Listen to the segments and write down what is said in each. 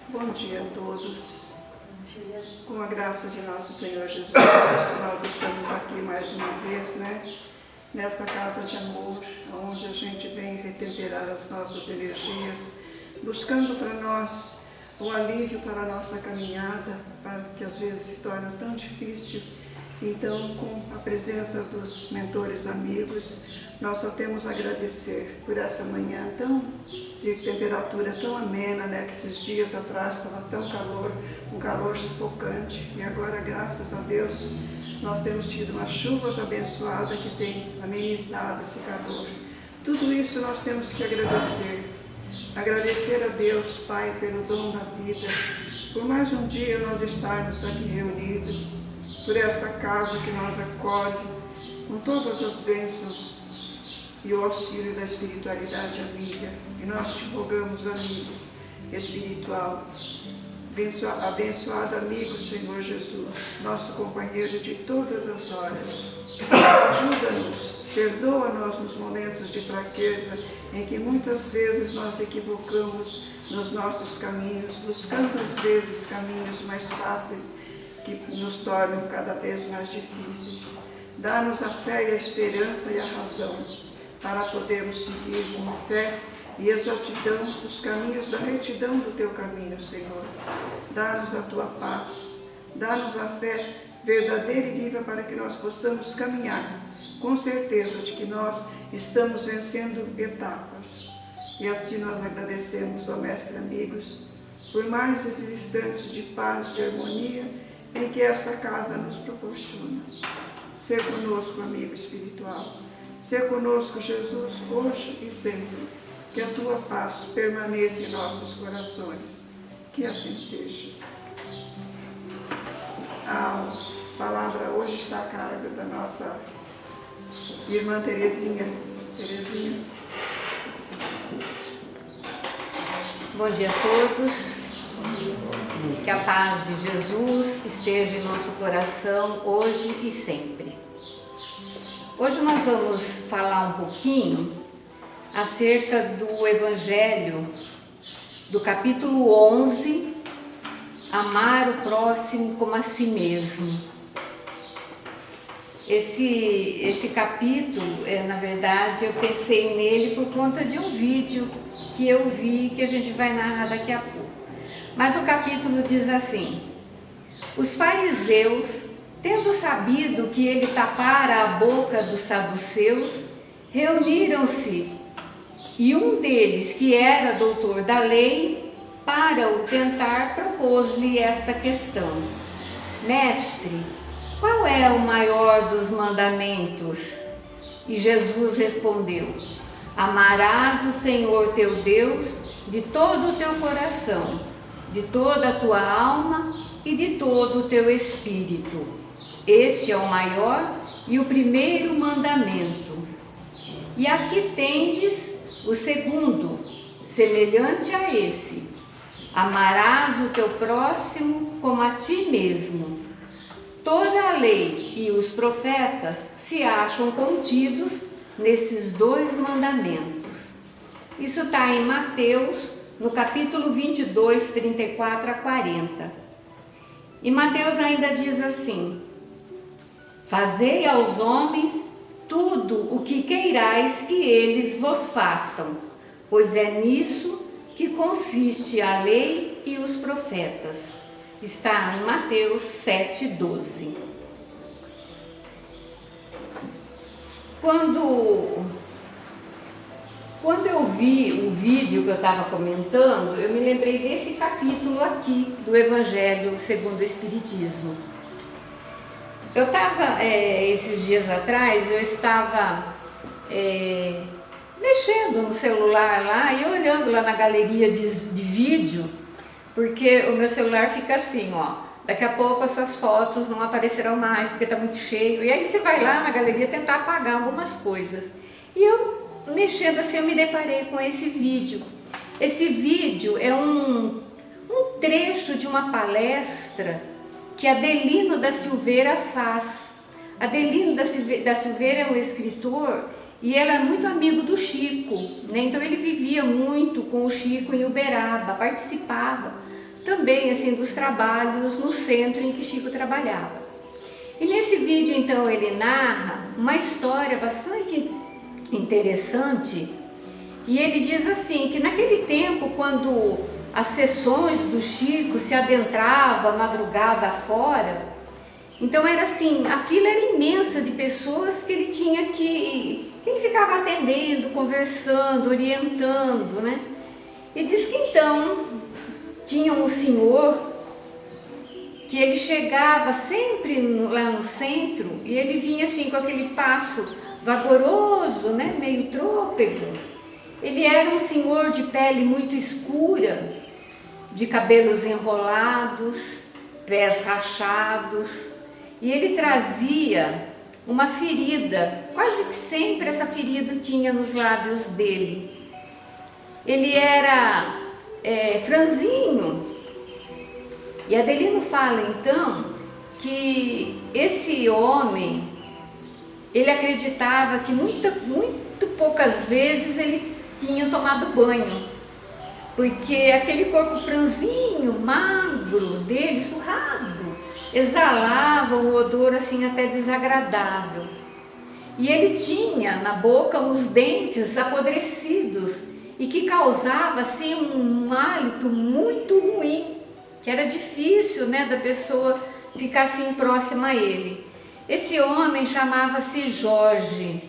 Bom dia a todos. Com a graça de nosso Senhor Jesus Cristo, nós estamos aqui mais uma vez, nesta casa de amor, onde a gente vem retemperar as nossas energias, buscando para nós o alívio para a nossa caminhada, para que às vezes se torna tão difícil. Então, com a presença dos mentores amigos, nós só temos a agradecer por essa manhã de temperatura tão amena, que esses dias atrás estava tão calor, um calor sufocante, e agora, graças a Deus, nós temos tido uma chuva abençoada que tem amenizado esse calor. Tudo isso nós temos que agradecer. Agradecer a Deus, Pai, pelo dom da vida, por mais um dia nós estarmos aqui reunidos, por esta casa que nos acolhe, com todas as bênçãos e o auxílio da espiritualidade amiga. E nós te rogamos, amigo espiritual, abençoado amigo Senhor Jesus, nosso companheiro de todas as horas. Ajuda-nos, perdoa-nos nos momentos de fraqueza, em que muitas vezes nós equivocamos nos nossos caminhos, buscando às vezes caminhos mais fáceis, que nos tornam cada vez mais difíceis. Dá-nos a fé e a esperança e a razão, para podermos seguir com fé e exatidão os caminhos da retidão do Teu caminho, Senhor. Dá-nos a Tua paz, dá-nos a fé verdadeira e viva para que nós possamos caminhar com certeza de que nós estamos vencendo etapas. E assim nós agradecemos, ó Mestre amigos, por mais esses instantes de paz, de harmonia, em que esta casa nos proporciona. Ser conosco, amigo espiritual. Ser conosco, Jesus, hoje e sempre. Que a Tua paz permaneça em nossos corações. Que assim seja. A palavra hoje está a cargo da nossa irmã Terezinha. Terezinha. Bom dia a todos. Que a paz de Jesus esteja em nosso coração hoje e sempre. Hoje nós vamos falar um pouquinho acerca do Evangelho do capítulo 11, amar o próximo como a si mesmo. Esse capítulo, na verdade, eu pensei nele por conta de um vídeo que eu vi, que a gente vai narrar daqui a pouco. Mas o capítulo diz assim: os fariseus, tendo sabido que ele tapara a boca dos saduceus, reuniram-se, e um deles, que era doutor da lei, para o tentar, propôs-lhe esta questão: Mestre, qual é o maior dos mandamentos? E Jesus respondeu: amarás o Senhor teu Deus de todo o teu coração, de toda a tua alma e de todo o teu espírito. Este é o maior e o primeiro mandamento. E aqui tendes o segundo, semelhante a esse: amarás o teu próximo como a ti mesmo. Toda a lei e os profetas se acham contidos nesses dois mandamentos. Isso está em Mateus, no capítulo 22, 34 a 40. E Mateus ainda diz assim: fazei aos homens tudo o que queirais que eles vos façam, pois é nisso que consiste a lei e os profetas. Está em Mateus 7, 12. Quando eu vi o vídeo que eu estava comentando, eu me lembrei desse capítulo aqui do Evangelho segundo o Espiritismo. Eu estava, esses dias atrás, eu estava mexendo no celular lá e olhando lá na galeria de vídeo, porque o meu celular fica assim, daqui a pouco as suas fotos não aparecerão mais, porque está muito cheio, e aí você vai lá na galeria tentar apagar algumas coisas. E eu, mexendo assim, eu me deparei com esse vídeo. Esse vídeo é um trecho de uma palestra que Adelino da Silveira faz. Adelino da Silveira é um escritor e era muito amigo do Chico, né? Então ele vivia muito com o Chico em Uberaba, participava também assim dos trabalhos no centro em que Chico trabalhava. E nesse vídeo então ele narra uma história bastante interessante, e ele diz assim, que naquele tempo, quando as sessões do Chico se adentrava madrugada afora, então era assim, a fila era imensa de pessoas que ele tinha que ele ficava atendendo, conversando, orientando, né? E diz que então tinha um senhor que ele chegava sempre lá no centro e ele vinha assim com aquele passo vagaroso, né, meio trôpego. Ele era um senhor de pele muito escura, de cabelos enrolados, pés rachados, e ele trazia uma ferida, quase que sempre essa ferida tinha nos lábios dele. Ele era franzino, e Adelino fala então que esse homem, ele acreditava que muito poucas vezes ele tinha tomado banho, porque aquele corpo franzinho, magro dele, surrado, exalava um odor assim até desagradável. E ele tinha na boca os dentes apodrecidos e que causava assim um hálito muito ruim, que era difícil, né, da pessoa ficar assim próxima a ele. Esse homem chamava-se Jorge,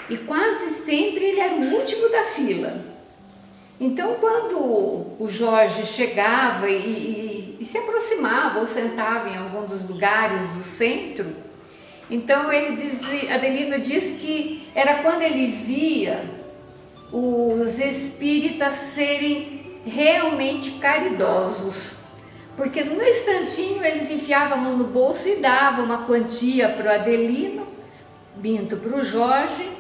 e quase sempre ele era o último da fila. Então, quando o Jorge chegava e se aproximava ou sentava em algum dos lugares do centro, então Adelino diz que era quando ele via os espíritas serem realmente caridosos, porque no instantinho eles enfiavam a mão no bolso e davam uma quantia para o Adelino, para o Jorge,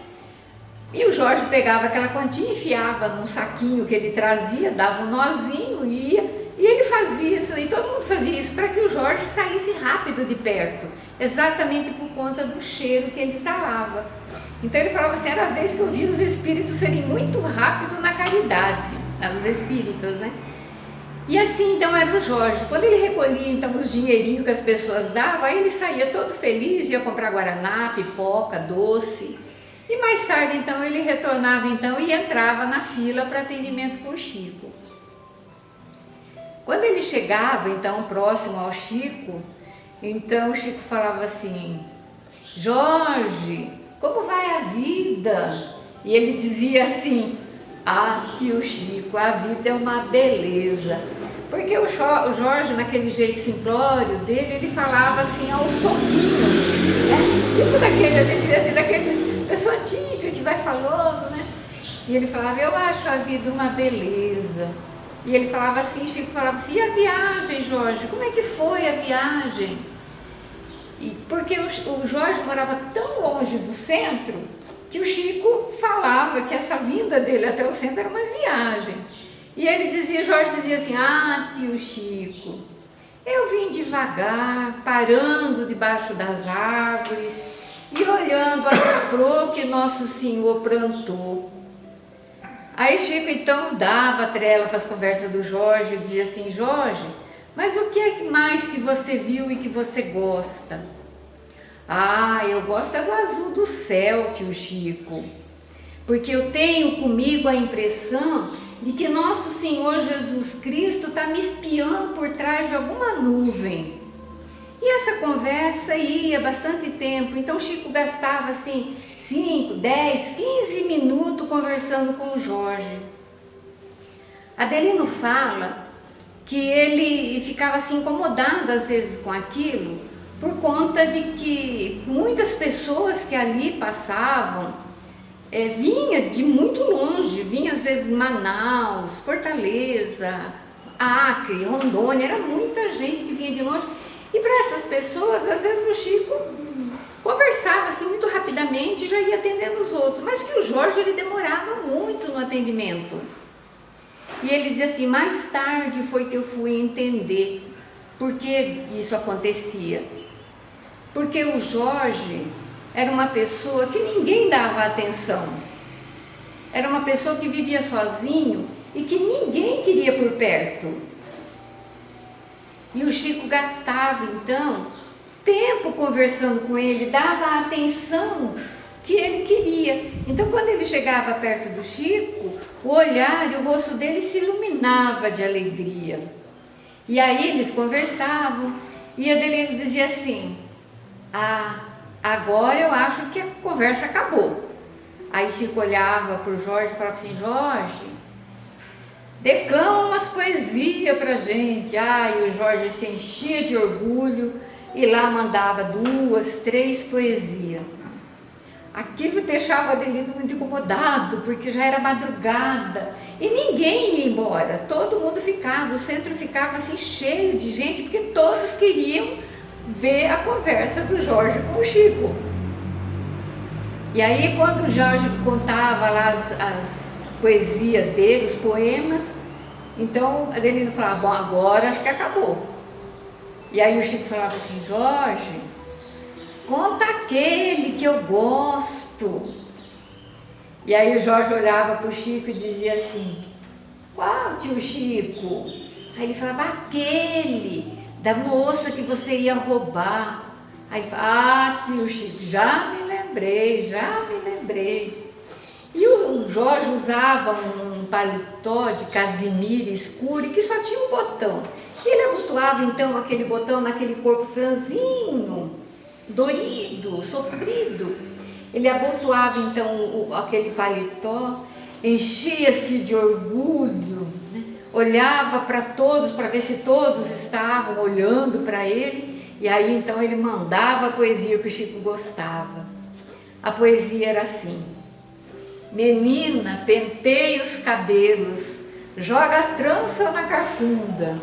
e o Jorge pegava aquela quantia, enfiava num saquinho que ele trazia, dava um nozinho e ia, e ele fazia isso, e todo mundo fazia isso para que o Jorge saísse rápido de perto, exatamente por conta do cheiro que ele exalava. Então ele falava assim, era a vez que eu vi os espíritos serem muito rápidos na caridade, os espíritas, né? E assim então era o Jorge. Quando ele recolhia então os dinheirinhos que as pessoas davam, aí ele saía todo feliz, ia comprar guaraná, pipoca, doce. E mais tarde então ele retornava então e entrava na fila para atendimento com o Chico. Quando ele chegava então próximo ao Chico, então o Chico falava assim, Jorge, como vai a vida? E ele dizia assim, ah, tio Chico, a vida é uma beleza. Porque o Jorge, naquele jeito simplório dele, ele falava assim aos soquinhos, né? Tipo daquele, a gente vê assim, daqueles pessoa antiga que vai falando, né? E ele falava, eu acho a vida uma beleza. E ele falava assim, Chico falava assim, e a viagem, Jorge? Como é que foi a viagem? E porque o Jorge morava tão longe do centro que o Chico falava que essa vinda dele até o centro era uma viagem. E ele dizia, Jorge dizia assim, ah, tio Chico, eu vim devagar, parando debaixo das árvores e olhando as flores que Nosso Senhor plantou. Aí Chico então dava trela para as conversas do Jorge, dizia assim, Jorge, mas o que é mais que você viu e que você gosta? Ah, eu gosto do azul do céu, tio Chico, porque eu tenho comigo a impressão de que Nosso Senhor Jesus Cristo está me espiando por trás de alguma nuvem. E essa conversa ia bastante tempo, então Chico gastava assim 5, 10, 15 minutos conversando com o Jorge. Adelino fala que ele ficava assim incomodado às vezes com aquilo, por conta de que muitas pessoas que ali passavam vinha de muito longe, vinha às vezes Manaus, Fortaleza, Acre, Rondônia, era muita gente que vinha de longe. E para essas pessoas, às vezes o Chico conversava assim muito rapidamente e já ia atendendo os outros, mas que o Jorge ele demorava muito no atendimento. E ele dizia assim, mais tarde foi que eu fui entender por que isso acontecia. Porque o Jorge, era uma pessoa que ninguém dava atenção. Era uma pessoa que vivia sozinho e que ninguém queria por perto. E o Chico gastava, então, tempo conversando com ele, dava a atenção que ele queria. Então, quando ele chegava perto do Chico, o olhar e o rosto dele se iluminava de alegria. E aí eles conversavam e a Adelino dizia assim: agora eu acho que a conversa acabou. Aí Chico olhava para o Jorge e falava assim: Jorge, declama umas poesias pra gente. E o Jorge se enchia de orgulho e lá mandava 2, 3 poesias. Aquilo deixava Adelino muito incomodado, porque já era madrugada e ninguém ia embora, todo mundo ficava, o centro ficava assim cheio de gente, porque todos queriam ver a conversa do Jorge com o Chico. E aí, quando o Jorge contava lá as poesias dele, os poemas, então Adelino falava: bom, agora acho que acabou. E aí o Chico falava assim: Jorge, conta aquele que eu gosto. E aí o Jorge olhava para o Chico e dizia assim: qual, tio Chico? Aí ele falava: aquele da moça que você ia roubar. Aí ele falava: tio Chico, já me lembrei. E o Jorge usava um paletó de casimira escuro que só tinha um botão. E ele abotoava então aquele botão naquele corpo franzinho, dorido, sofrido. Ele abotoava então aquele paletó, enchia-se de orgulho, né? Olhava para todos para ver se todos estavam olhando para ele, e aí então ele mandava a poesia que o Chico gostava. A poesia era assim: menina, penteia os cabelos, joga a trança na carcunda,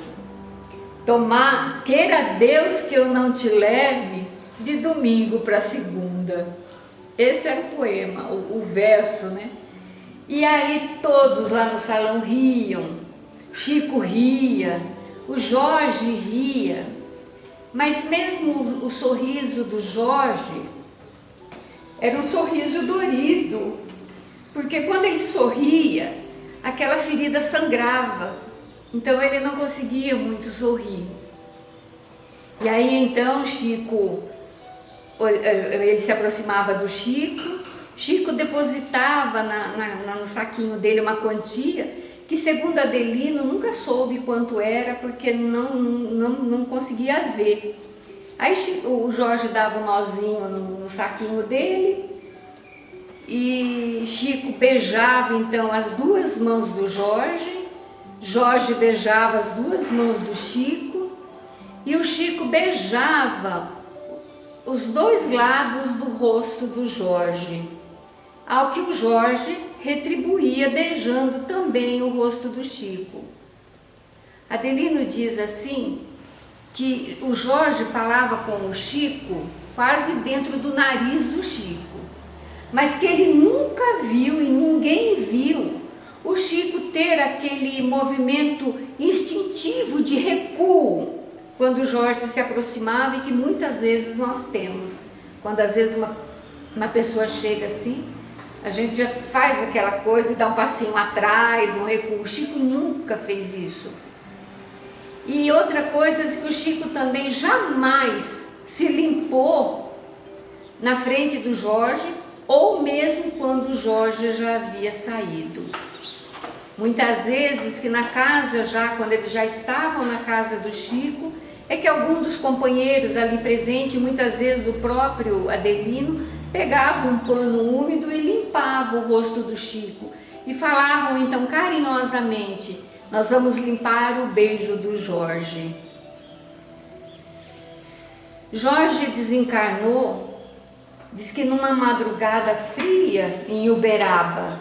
queira Deus que eu não te leve de domingo para segunda. Esse era o poema, o verso, né? E aí todos lá no salão riam, Chico ria, o Jorge ria, mas mesmo o sorriso do Jorge era um sorriso dorido, porque quando ele sorria, aquela ferida sangrava, então ele não conseguia muito sorrir. E aí então Chico, ele se aproximava do Chico, Chico depositava no saquinho dele uma quantia que, segundo Adelino, nunca soube quanto era, porque não conseguia ver. Aí o Jorge dava um nozinho no saquinho dele e Chico beijava então as 2 mãos do Jorge, Jorge beijava as 2 mãos do Chico e o Chico beijava os 2 lados do rosto do Jorge, ao que o Jorge retribuía beijando também o rosto do Chico. Adelino diz assim que o Jorge falava com o Chico quase dentro do nariz do Chico, mas que ele nunca viu e ninguém viu o Chico ter aquele movimento instintivo de recuo quando o Jorge se aproximava, e que muitas vezes nós temos, quando às vezes uma pessoa chega assim, a gente já faz aquela coisa e dá um passinho atrás, um recuo. O Chico nunca fez isso. E outra coisa é que o Chico também jamais se limpou na frente do Jorge, ou mesmo quando o Jorge já havia saído. Muitas vezes que na casa, quando eles já estavam na casa do Chico, é que algum dos companheiros ali presente, muitas vezes o próprio Adelino, pegava um pano úmido e limpava o rosto do Chico. E falavam então carinhosamente: nós vamos limpar o beijo do Jorge. Jorge desencarnou, diz que numa madrugada fria em Uberaba,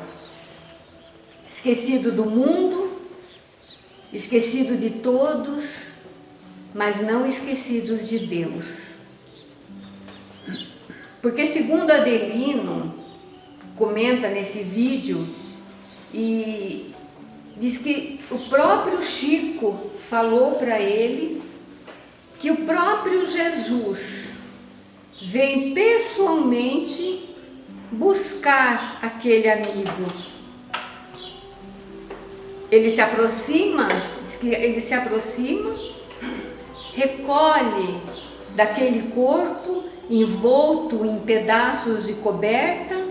esquecido do mundo, esquecido de todos, mas não esquecidos de Deus. Porque, segundo Adelino comenta nesse vídeo, e diz que o próprio Chico falou para ele que o próprio Jesus vem pessoalmente buscar aquele amigo. Ele se aproxima, recolhe daquele corpo envolto em pedaços de coberta,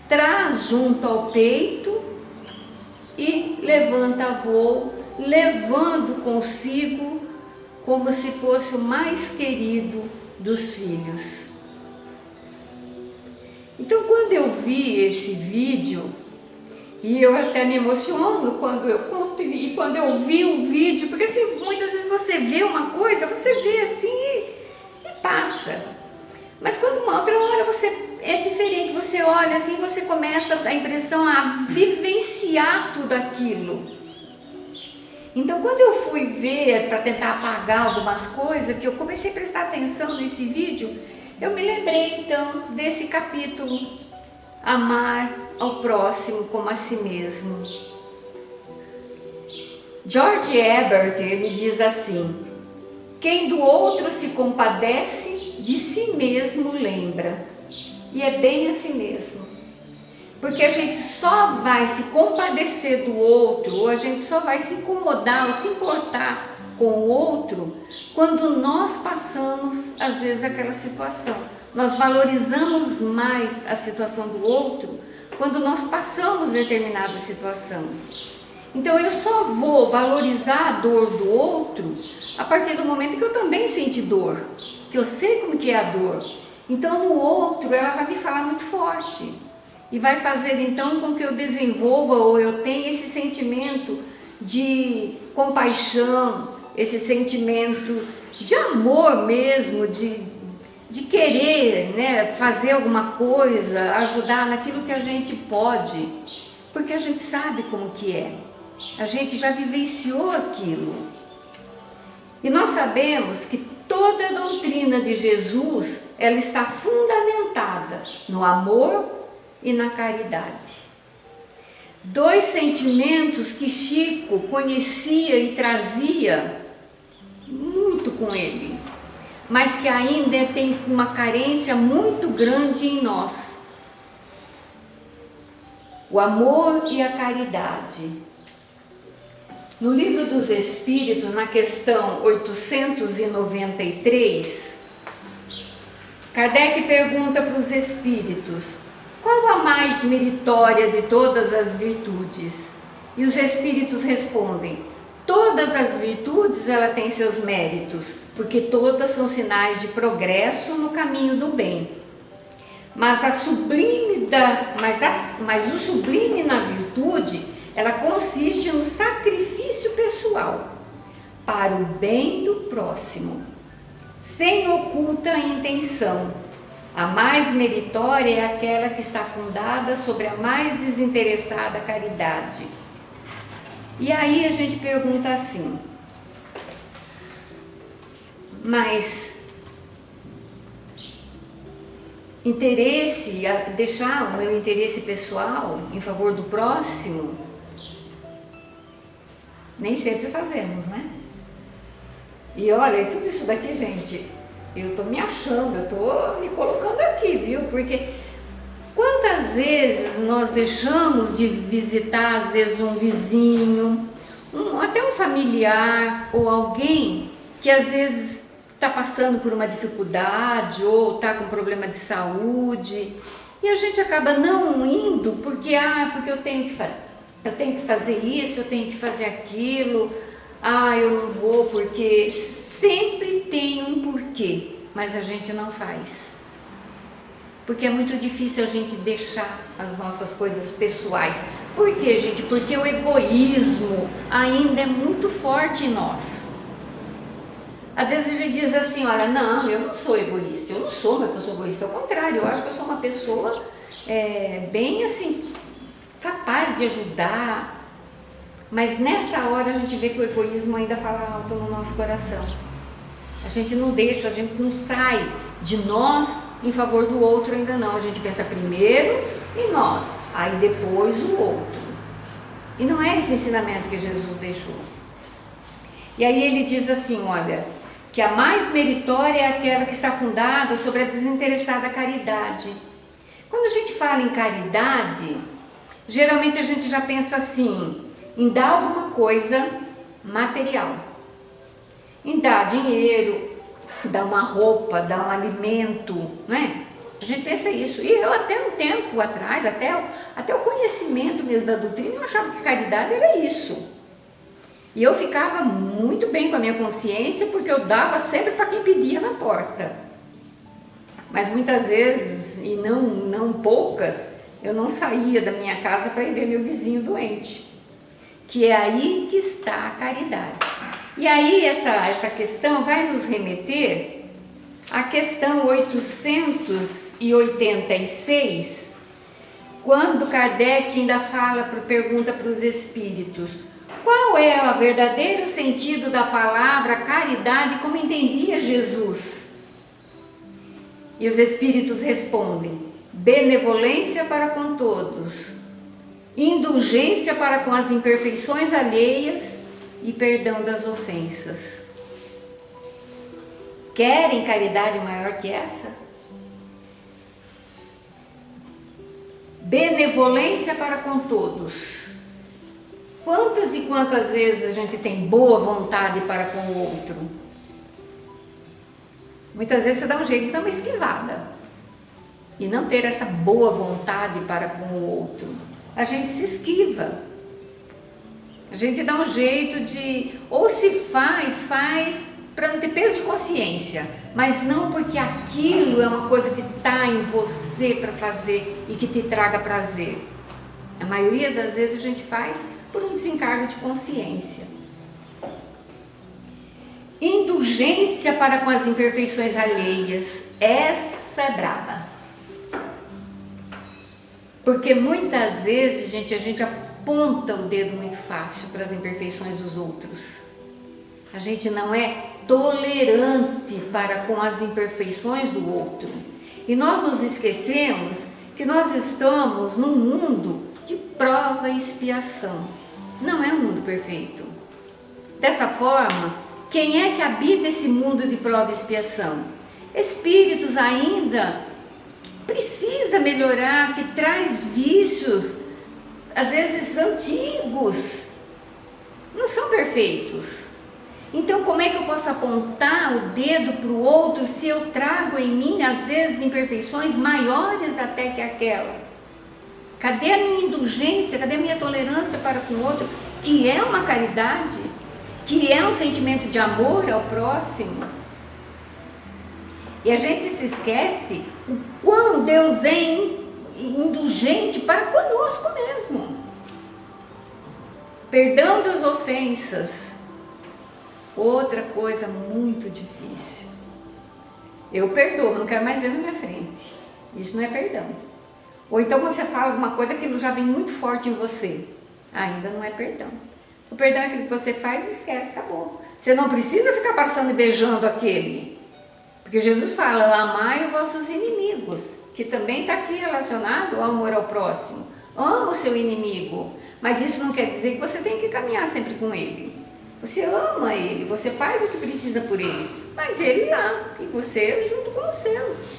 traz junto ao peito e levanta voo, levando consigo como se fosse o mais querido dos filhos. Então, quando eu vi esse vídeo, e eu até me emociono quando eu conto e quando eu vi o vídeo, porque assim, muitas vezes você vê uma coisa, você vê assim e passa. Mas quando uma outra hora é diferente, você olha assim, você começa a impressão a vivenciar tudo aquilo. Então, quando eu fui ver para tentar apagar algumas coisas, que eu comecei a prestar atenção nesse vídeo, eu me lembrei então desse capítulo, amar ao próximo como a si mesmo. George Herbert, ele diz assim: quem do outro se compadece, de si mesmo lembra. E é bem assim mesmo. Porque a gente só vai se compadecer do outro, ou a gente só vai se incomodar ou se importar com o outro quando nós passamos, às vezes, aquela situação. Nós valorizamos mais a situação do outro quando nós passamos determinada situação. Então, eu só vou valorizar a dor do outro a partir do momento que eu também senti dor, que eu sei como que é a dor. Então, no outro, ela vai me falar muito forte. E vai fazer então com que eu desenvolva ou eu tenha esse sentimento de compaixão, esse sentimento de amor mesmo, de querer, né, fazer alguma coisa, ajudar naquilo que a gente pode, porque a gente sabe como que é, a gente já vivenciou aquilo. E nós sabemos que toda a doutrina de Jesus, ela está fundamentada no amor e na caridade. Dois sentimentos que Chico conhecia e trazia muito com ele, mas que ainda tem uma carência muito grande em nós: o amor e a caridade. No Livro dos Espíritos, na questão 893, Kardec pergunta para os espíritos: qual a mais meritória de todas as virtudes? E os espíritos respondem: todas as virtudes ela tem seus méritos, porque todas são sinais de progresso no caminho do bem. Mas o sublime na virtude, ela consiste no sacrifício pessoal para o bem do próximo, sem oculta intenção. A mais meritória é aquela que está fundada sobre a mais desinteressada caridade. E aí a gente pergunta assim: mas interesse, deixar o meu interesse pessoal em favor do próximo, nem sempre fazemos, né? E olha, tudo isso daqui, gente, eu estou me achando, eu estou me colocando aqui, viu? Porque quantas vezes nós deixamos de visitar, às vezes, um vizinho, até um familiar ou alguém que às vezes está passando por uma dificuldade ou está com problema de saúde, e a gente acaba não indo porque eu tenho que fazer isso, eu tenho que fazer aquilo, eu não vou porque sempre tem um porquê, mas a gente não faz. Porque é muito difícil a gente deixar as nossas coisas pessoais. Por quê, gente? Porque o egoísmo ainda é muito forte em nós. Às vezes a gente diz assim: olha, não, eu não sou egoísta, eu não sou uma pessoa egoísta, ao contrário, eu acho que eu sou uma pessoa bem assim, capaz de ajudar. Mas nessa hora a gente vê que o egoísmo ainda fala alto no nosso coração. A gente não deixa, a gente não sai de nós em favor do outro ainda não. A gente pensa primeiro em nós, aí depois o outro. E não é esse ensinamento que Jesus deixou. E aí ele diz assim: olha, que a mais meritória é aquela que está fundada sobre a desinteressada caridade. Quando a gente fala em caridade, geralmente a gente já pensa assim, em dar alguma coisa material, em dar dinheiro, dar uma roupa, dar um alimento, né? A gente pensa isso. E eu até um tempo atrás, até o conhecimento mesmo da doutrina, eu achava que caridade era isso. E eu ficava muito bem com a minha consciência, porque eu dava sempre para quem pedia na porta. Mas muitas vezes, e não poucas, eu não saía da minha casa para ir ver meu vizinho doente. Que é aí que está a caridade. E aí essa questão vai nos remeter à questão 886, quando Kardec ainda pergunta para os espíritos: qual é o verdadeiro sentido da palavra caridade como entendia Jesus? E os espíritos respondem: benevolência para com todos, indulgência para com as imperfeições alheias e perdão das ofensas. Querem caridade maior que essa? Benevolência para com todos. Quantas e quantas vezes a gente tem boa vontade para com o outro? Muitas vezes você dá um jeito de dar uma esquivada e não ter essa boa vontade para com o outro. A gente se esquiva, a gente dá um jeito de, ou se faz para não ter peso de consciência, mas não porque aquilo é uma coisa que está em você para fazer e que te traga prazer. A maioria das vezes a gente faz por um desencargo de consciência. Indulgência para com as imperfeições alheias, essa é braba. Porque muitas vezes, gente, a gente aponta o dedo muito fácil para as imperfeições dos outros. A gente não é tolerante para com as imperfeições do outro. E nós nos esquecemos que nós estamos num mundo de prova e expiação. Não é um mundo perfeito. Dessa forma, quem é que habita esse mundo de prova e expiação? Espíritos ainda precisa melhorar, que traz vícios, às vezes antigos, não são perfeitos. Então, como é que eu posso apontar o dedo para o outro se eu trago em mim, às vezes, imperfeições maiores até que aquela? Cadê a minha indulgência, cadê a minha tolerância para com o outro, que é uma caridade, que é um sentimento de amor ao próximo? E a gente se esquece o quão Deus é indulgente para conosco mesmo. Perdão das ofensas, outra coisa muito difícil. Eu perdoo, mas não quero mais ver na minha frente. Isso não é perdão. Ou então quando você fala alguma coisa, aquilo já vem muito forte em você. Ainda não é perdão. O perdão é aquilo que você faz e esquece, acabou. Você não precisa ficar passando e beijando aquele. Porque Jesus fala: amai os vossos inimigos, que também está aqui relacionado ao amor ao próximo. Ama o seu inimigo, mas isso não quer dizer que você tem que caminhar sempre com ele. Você ama ele, você faz o que precisa por ele, mas ele lá, e você junto com os seus.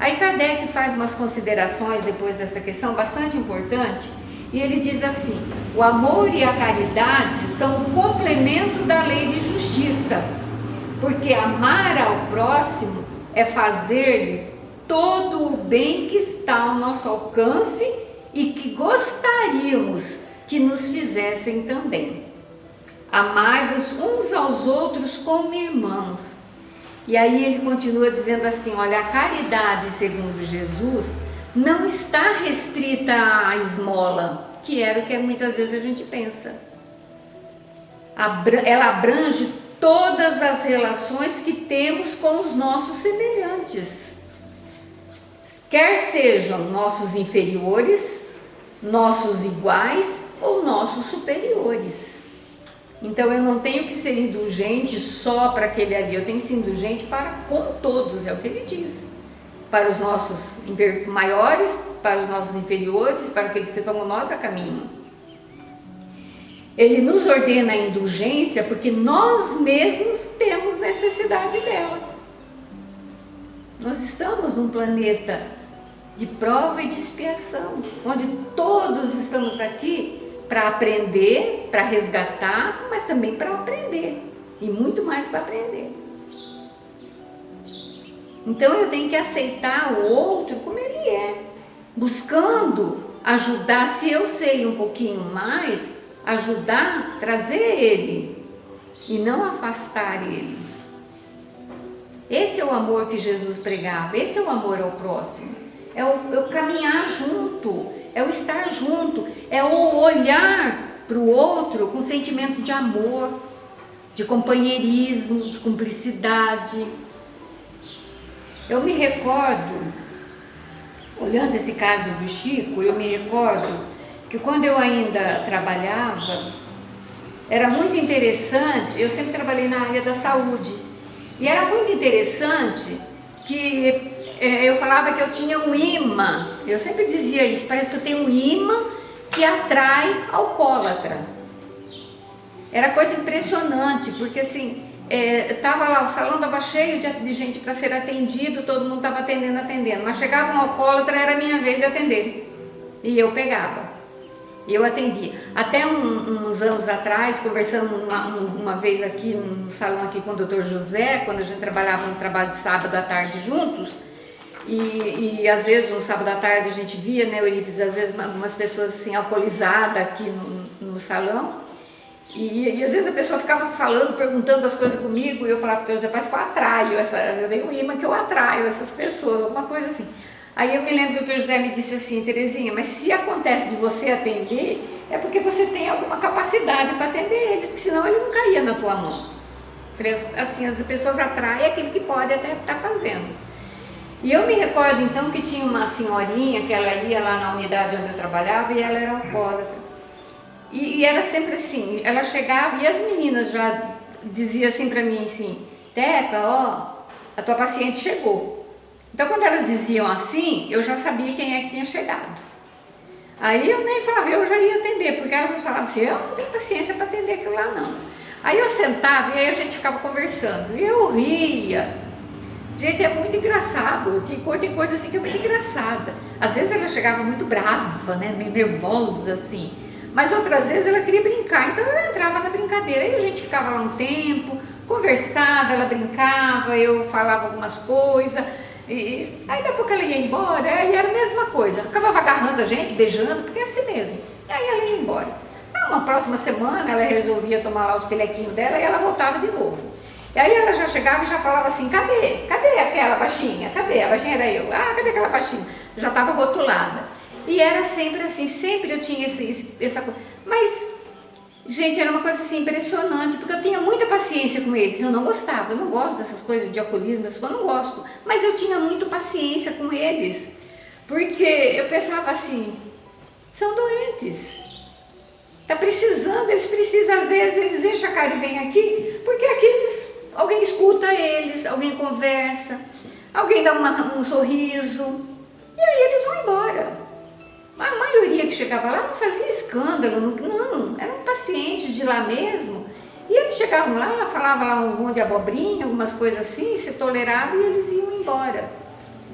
Aí Kardec faz umas considerações depois dessa questão bastante importante, e ele diz assim: o amor e a caridade são o complemento da lei de justiça, porque amar ao próximo é fazer-lhe todo o bem que está ao nosso alcance e que gostaríamos que nos fizessem também. Amai-vos uns aos outros como irmãos. E aí ele continua dizendo assim: olha, a caridade, segundo Jesus, não está restrita à esmola, que era o que muitas vezes a gente pensa. Ela abrange todas as relações que temos com os nossos semelhantes, quer sejam nossos inferiores, nossos iguais ou nossos superiores. Então eu não tenho que ser indulgente só para aquele ali, eu tenho que ser indulgente para com todos, é o que ele diz. Para os nossos maiores, para os nossos inferiores, para aqueles que estão com nós a caminho. Ele nos ordena a indulgência porque nós mesmos temos necessidade dela. Nós estamos num planeta de prova e de expiação, onde todos estamos aqui para aprender, para resgatar, mas também para aprender, e muito mais para aprender. Então eu tenho que aceitar o outro como ele é, buscando ajudar, se eu sei um pouquinho mais, ajudar, trazer ele e não afastar ele. Esse é o amor que Jesus pregava, esse é o amor ao próximo, é o caminhar junto, é o estar junto, é o olhar para o outro com sentimento de amor, de companheirismo, de cumplicidade. Eu me recordo, olhando esse caso do Chico, eu me recordo que quando eu ainda trabalhava, era muito interessante, eu sempre trabalhei na área da saúde, e era muito interessante que eu falava que eu tinha um imã, eu sempre dizia isso, parece que eu tenho um imã que atrai alcoólatra. Era coisa impressionante, porque assim, estava lá, o salão estava cheio de gente para ser atendido, todo mundo estava atendendo, mas chegava um alcoólatra, era a minha vez de atender, e eu pegava. Eu atendia. Até uns anos atrás, conversando uma vez aqui no salão aqui com o Dr. José, quando a gente trabalhava no trabalho de sábado à tarde juntos, e às vezes no sábado à tarde a gente via, né, Eurípides, às vezes umas pessoas assim alcoolizadas aqui no salão, e às vezes a pessoa ficava falando, perguntando as coisas comigo, e eu falava para o Dr. José, parece que eu atraio, eu tenho um imã que eu atraio essas pessoas, alguma coisa assim. Aí eu me lembro que o Dr. José me disse assim, Terezinha, mas se acontece de você atender, é porque você tem alguma capacidade para atender eles, porque senão ele não caía na tua mão. Falei, assim, as pessoas atraem aquilo que pode até estar fazendo. E eu me recordo então que tinha uma senhorinha que ela ia lá na unidade onde eu trabalhava e ela era alcoólatra. E era sempre assim, ela chegava e as meninas já diziam assim para mim assim, Teca, ó, a tua paciente chegou. Então, quando elas diziam assim, eu já sabia quem é que tinha chegado. Aí eu nem falava, eu já ia atender, porque elas falavam assim, eu não tenho paciência para atender aquilo lá não. Aí eu sentava e aí a gente ficava conversando, e eu ria. Gente, é muito engraçado, tem coisa assim que é muito engraçada. Às vezes ela chegava muito brava, né, meio nervosa assim, mas outras vezes ela queria brincar, então eu entrava na brincadeira, aí a gente ficava lá um tempo, conversava, ela brincava, eu falava algumas coisas. E aí daqui a pouco ela ia embora, e era a mesma coisa, acabava agarrando a gente, beijando, porque é assim mesmo, e aí ela ia embora. Aí uma próxima semana ela resolvia tomar lá os pelequinhos dela e ela voltava de novo. E aí ela já chegava e já falava assim, cadê aquela baixinha, cadê? A baixinha era eu, cadê aquela baixinha? Já estava rotulada. E era sempre assim, sempre eu tinha essa coisa, mas... Gente, era uma coisa assim impressionante, porque eu tinha muita paciência com eles, eu não gostava, eu não gosto dessas coisas de alcoolismo, essas coisas eu não gosto, mas eu tinha muita paciência com eles, porque eu pensava assim, são doentes, tá precisando, eles precisam, às vezes eles enchem a cara e vêm aqui, porque aqui alguém escuta eles, alguém conversa, alguém dá um sorriso, e aí eles vão embora. A maioria que chegava lá não fazia escândalo, não, eram pacientes de lá mesmo. E eles chegavam lá, falavam lá um monte de abobrinha, algumas coisas assim, se toleravam e eles iam embora.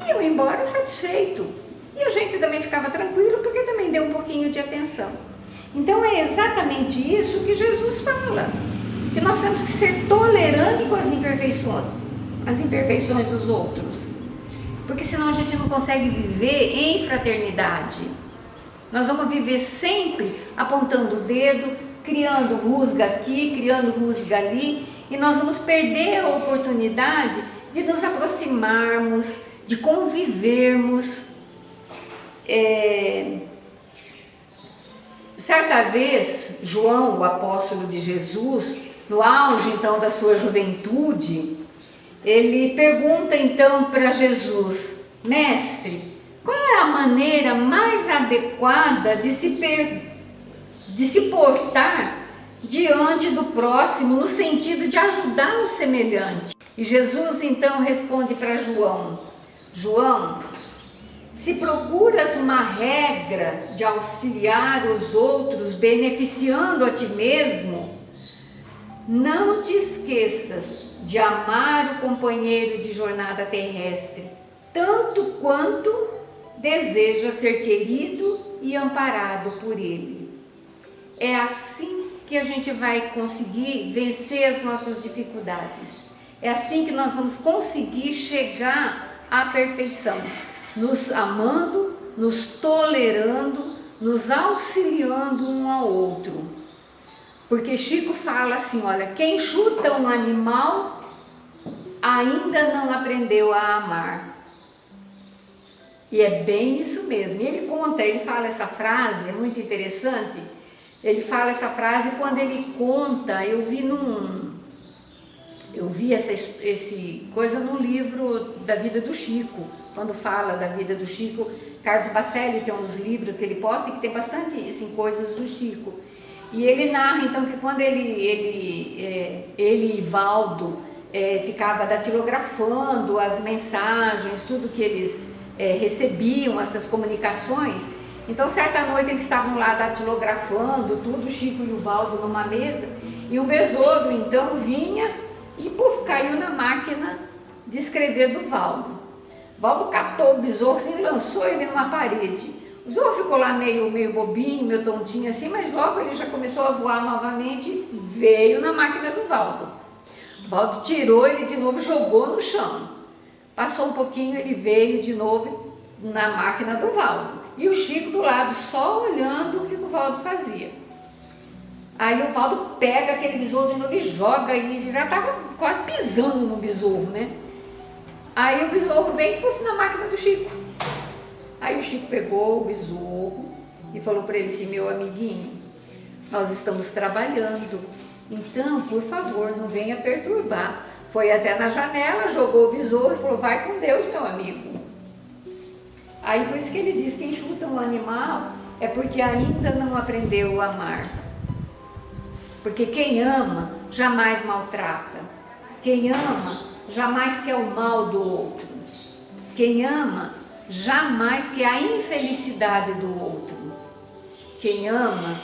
Iam embora satisfeito. E a gente também ficava tranquilo porque também deu um pouquinho de atenção. Então é exatamente isso que Jesus fala, que nós temos que ser tolerantes com as imperfeições dos outros. Porque senão a gente não consegue viver em fraternidade. Nós vamos viver sempre apontando o dedo, criando rusga aqui, criando rusga ali, e nós vamos perder a oportunidade de nos aproximarmos, de convivermos. Certa vez, João, o apóstolo de Jesus, no auge então da sua juventude, ele pergunta então para Jesus, mestre, qual é a maneira mais adequada de se portar diante do próximo, no sentido de ajudar o semelhante? E Jesus então responde para João, se procuras uma regra de auxiliar os outros, beneficiando a ti mesmo, não te esqueças de amar o companheiro de jornada terrestre, tanto quanto deseja ser querido e amparado por ele. É assim que a gente vai conseguir vencer as nossas dificuldades. É assim que nós vamos conseguir chegar à perfeição, nos amando, nos tolerando, nos auxiliando um ao outro. Porque Chico fala assim, olha, quem chuta um animal ainda não aprendeu a amar. E é bem isso mesmo. E ele fala essa frase, é muito interessante. Ele fala essa frase quando ele conta, eu vi essa coisa no livro da vida do Chico, quando fala da vida do Chico. Carlos Bacelli tem uns livros que ele posta que tem bastante assim, coisas do Chico. E ele narra então que quando ele e Valdo ficava datilografando as mensagens, tudo que eles recebiam, essas comunicações. Então, certa noite eles estavam lá datilografando tudo, o Chico e o Valdo numa mesa, e um besouro então vinha e caiu na máquina de escrever do Valdo. Valdo catou o besouro assim, e lançou ele numa parede. O besouro ficou lá meio bobinho, meio tontinho assim, mas logo ele já começou a voar novamente, veio na máquina do Valdo. O Valdo tirou ele de novo, jogou no chão. Passou um pouquinho, ele veio de novo na máquina do Valdo. E o Chico do lado, só olhando o que o Valdo fazia. Aí o Valdo pega aquele besouro de novo e joga, e já estava quase pisando no besouro, né? Aí o besouro vem na máquina do Chico. Aí o Chico pegou o besouro e falou para ele assim, meu amiguinho, nós estamos trabalhando, então, por favor, não venha perturbar. Foi até na janela, jogou o besouro e falou, vai com Deus, meu amigo. Aí por isso que ele diz que quem chuta um animal é porque ainda não aprendeu a amar. Porque quem ama jamais maltrata. Quem ama jamais quer o mal do outro. Quem ama jamais quer a infelicidade do outro. Quem ama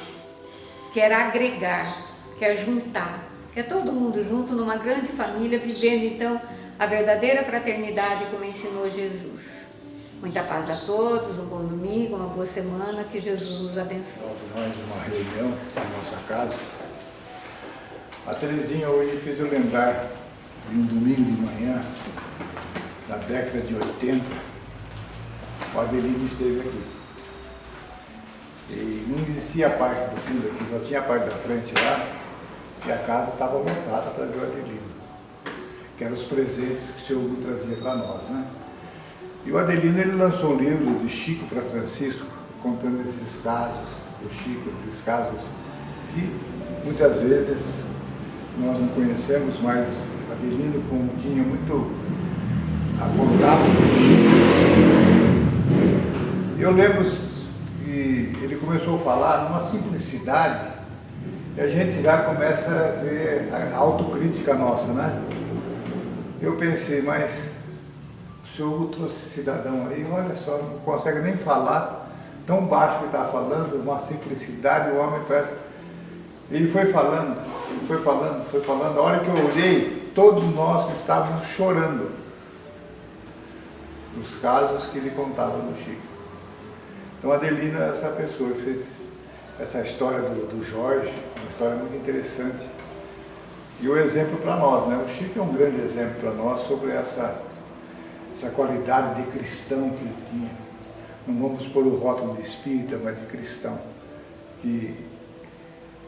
quer agregar, quer juntar, quer todo mundo junto numa grande família, vivendo então a verdadeira fraternidade como ensinou Jesus. Muita paz a todos, um bom domingo, uma boa semana, que Jesus nos abençoe. Nós, uma reunião na nossa casa, a Terezinha hoje fez eu lembrar de um domingo de manhã, da década de 80, o Adelino esteve aqui. E não existia a parte do fundo aqui, só tinha a parte da frente lá, e a casa estava montada para ver o Adelino, que eram os presentes que o Senhor Hugo trazia para nós, né? E o Adelino, ele lançou um livro de Chico para Francisco, contando esses casos, do Chico, esses casos que muitas vezes nós não conhecemos, mas o Adelino, como tinha muito contato com o Chico, eu lembro que ele começou a falar numa simplicidade, e a gente já começa a ver a autocrítica nossa, né? Eu pensei, mas o senhor Hugo trouxe esse cidadão aí, olha só, não consegue nem falar, tão baixo que está falando, uma simplicidade, o homem parece... Ele foi falando, a hora que eu olhei, todos nós estávamos chorando dos casos que ele contava no Chico. Então Adelino é essa pessoa que fez essa história do Jorge, uma história muito interessante. E o exemplo para nós, né? O Chico é um grande exemplo para nós sobre essa qualidade de cristão que ele tinha. Não vamos pôr o rótulo de espírita, mas de cristão, que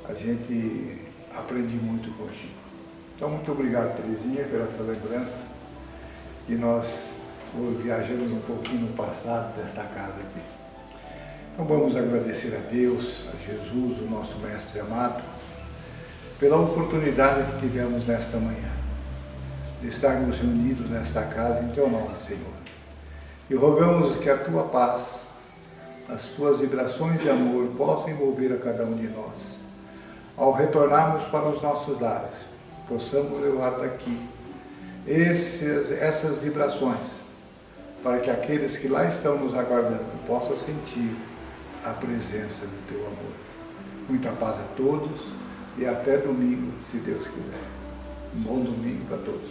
a gente aprende muito com o Chico. Então, muito obrigado, Terezinha, pela essa lembrança, que nós viajamos um pouquinho no passado desta casa aqui. Então, vamos agradecer a Deus, a Jesus, o nosso Mestre amado, pela oportunidade que tivemos nesta manhã, de estarmos reunidos nesta casa em Teu nome, Senhor. E rogamos que a Tua paz, as Tuas vibrações de amor possam envolver a cada um de nós. Ao retornarmos para os nossos lares, possamos levar daqui essas vibrações para que aqueles que lá estão nos aguardando possam sentir a presença do teu amor. Muita paz a todos e até domingo, se Deus quiser. Um bom domingo para todos.